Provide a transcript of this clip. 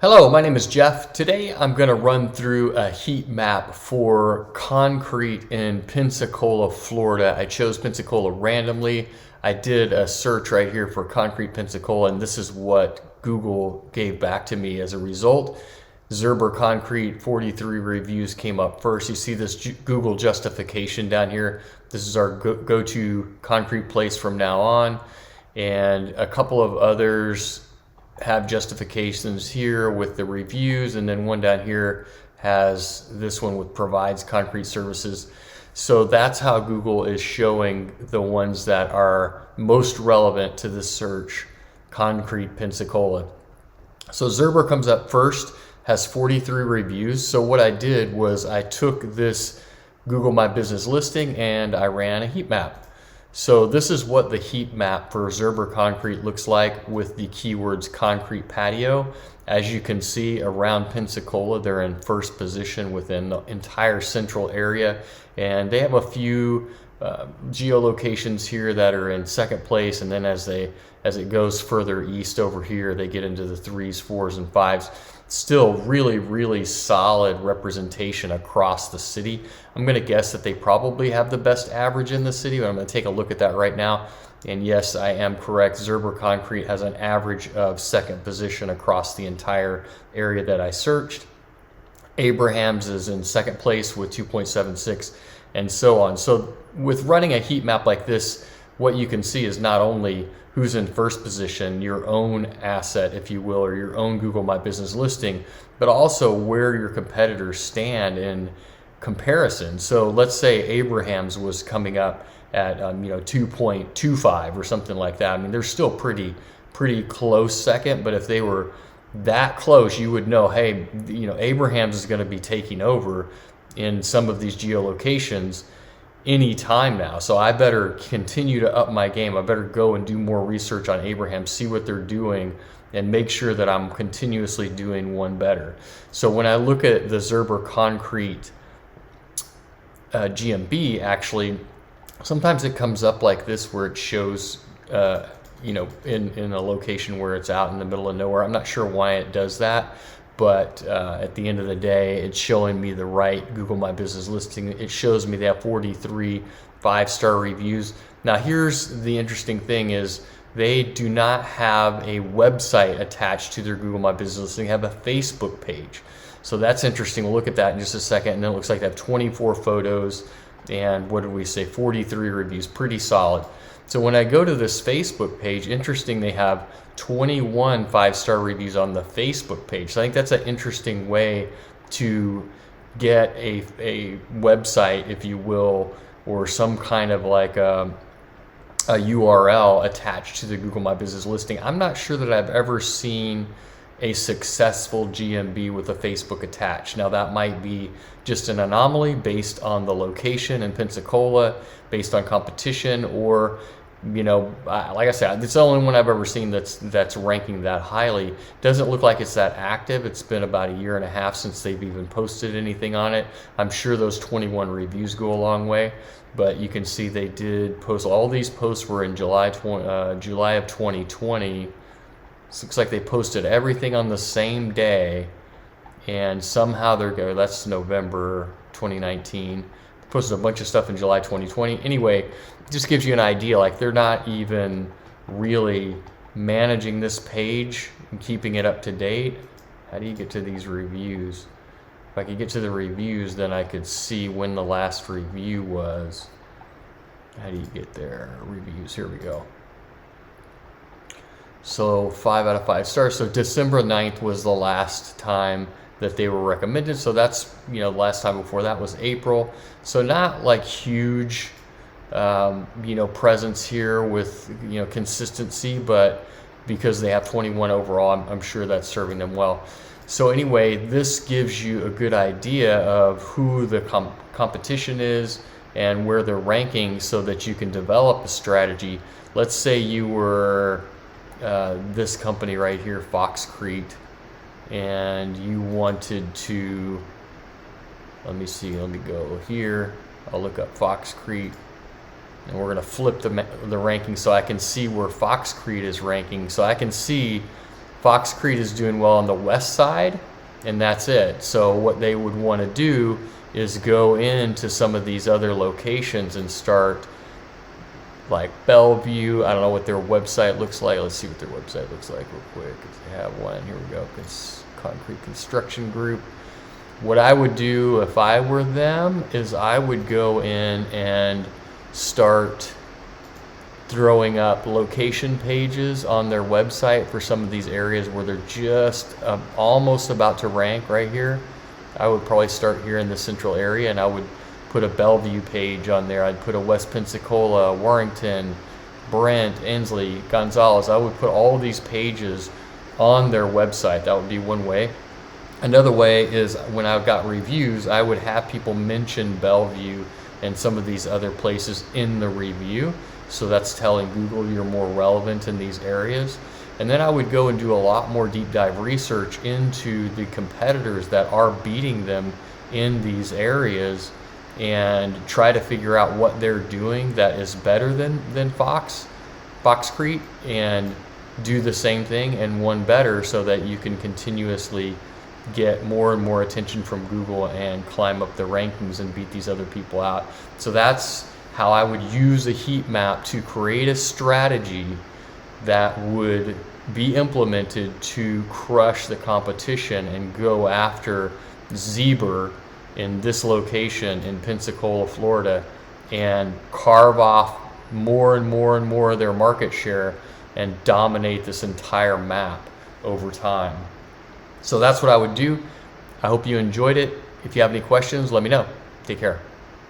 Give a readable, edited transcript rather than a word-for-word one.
Hello, my name is Jeff. Today I'm going to run through a heat map for concrete in Pensacola, Florida. I chose Pensacola randomly. I did a search right here for concrete Pensacola, and this is what Google gave back to me as a result. Zerber concrete 43 reviews came up first. You see this Google justification down here. This is our go-to concrete place from now on, and a couple of others have justifications here with the reviews, and then one down here has this one with provides concrete services. So that's how Google is showing the ones that are most relevant to this search, concrete Pensacola. So Zerber comes up first, has 43 reviews. So what I did was I took this Google My Business listing and I ran a heat map. So this is what the heat map for Zerber concrete looks like with the keywords concrete patio. As you can see around Pensacola, they're in first position within the entire central area, and they have a few geolocations here that are in second place, and then as it goes further east over here, they get into the 3s, 4s, and 5s. Still really solid representation across the city. I'm going to guess that they probably have the best average in the city, but I'm going to take a look at that right now. And yes, I am correct. Zerber concrete has an average of second position across the entire area that I searched. Abraham's is in second place with 2.76, and so on. So with running a heat map like this, what you can see is not only who's in first position, your own asset, if you will, or your own Google My Business listing, but also where your competitors stand in comparison. So let's say Abraham's was coming up at 2.25 or something like that. I mean, they're still pretty close second, but if they were that close, you would know, hey, Abraham's is going to be taking over in some of these geolocations any time now. So I better continue to up my game. I better go and do more research on Abraham, see what they're doing, and make sure that I'm continuously doing one better. So when I look at the Zerber concrete GMB, actually, sometimes it comes up like this where it shows in a location where it's out in the middle of nowhere. I'm not sure why it does that, but at the end of the day, it's showing me the right Google My Business listing. It shows me they have 43 5-star reviews. Now here's the interesting thing is they do not have a website attached to their Google My Business listing. They have a Facebook page. So that's interesting. We'll look at that in just a second. And then it looks like they have 24 photos and what did we say, 43 reviews, pretty solid. So when I go to this Facebook page, interesting, they have 21 5-star reviews on the Facebook page. So I think that's an interesting way to get a website, if you will, or some kind of like a URL attached to the Google My Business listing. I'm not sure that I've ever seen a successful GMB with a Facebook attached. Now that might be just an anomaly based on the location in Pensacola, based on competition, or like I said, it's the only one I've ever seen that's ranking that highly. Doesn't look like it's that active. It's been about a year and a half since they've even posted anything on it. I'm sure those 21 reviews go a long way, but you can see they did post. All these posts were in July of 2020. It looks like they posted everything on the same day, and somehow that's November 2019. Posted a bunch of stuff in July 2020. Anyway, it just gives you an idea. Like, they're not even really managing this page and keeping it up to date. How do you get to these reviews? If I could get to the reviews, then I could see when the last review was. How do you get there? Reviews, here we go. So 5 out of 5 stars. So December 9th was the last time that they were recommended. So that's, the last time before that was April. So not like huge, presence here with, consistency, but because they have 21 overall, I'm sure that's serving them well. So anyway, this gives you a good idea of who the competition is and where they're ranking so that you can develop a strategy. Let's say you were this company right here, Foxcrete, and you wanted to, let me go here, I'll look up Foxcrete, and we're going to flip the ranking so I can see where Foxcrete is ranking. So I can see Fox Creek is doing well on the west side, and that's it. So what they would want to do is go into some of these other locations and start, like Bellevue. I don't know what their website looks like. Let's see what their website looks like real quick. If they have one, here we go. Concrete Construction Group. What I would do if I were them is I would go in and start throwing up location pages on their website for some of these areas where they're just almost about to rank right here. I would probably start here in the central area, and I would put a Bellevue page on there. I'd put a West Pensacola, Warrington, Brent, Inslee, Gonzales. I would put all of these pages on their website. That would be one way. Another way is when I've got reviews, I would have people mention Bellevue and some of these other places in the review. So that's telling Google you're more relevant in these areas. And then I would go and do a lot more deep dive research into the competitors that are beating them in these areas and try to figure out what they're doing that is better than Fox Creek, and do the same thing and one better, so that you can continuously get more and more attention from Google and climb up the rankings and beat these other people out. So that's how I would use a heat map to create a strategy that would be implemented to crush the competition and go after Zerber in this location in Pensacola, Florida, and carve off more and more and more of their market share and dominate this entire map over time. So that's what I would do. I hope you enjoyed it. If you have any questions, let me know. Take care.